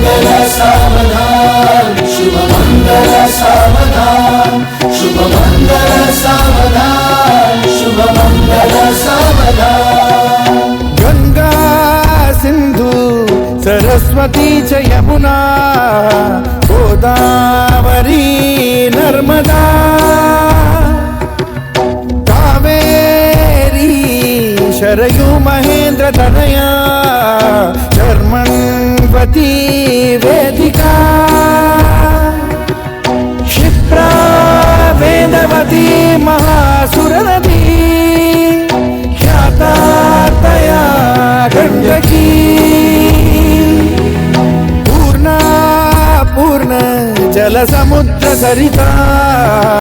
मंगल सावधान, शुभ मंगल सावधान, शुभ मंगल सावधान, शुभ मंगल सावधान। गंगा सिंधु सरस्वती च यमुना गोदावरी नर्मदा कावेरी शरयू महेंद्र तनया कर्मण्वती वेदिका क्षिप्रा वेदवती महासुरनदी ख्याता तया गंडकी पूर्ण जल समुद्र सरिता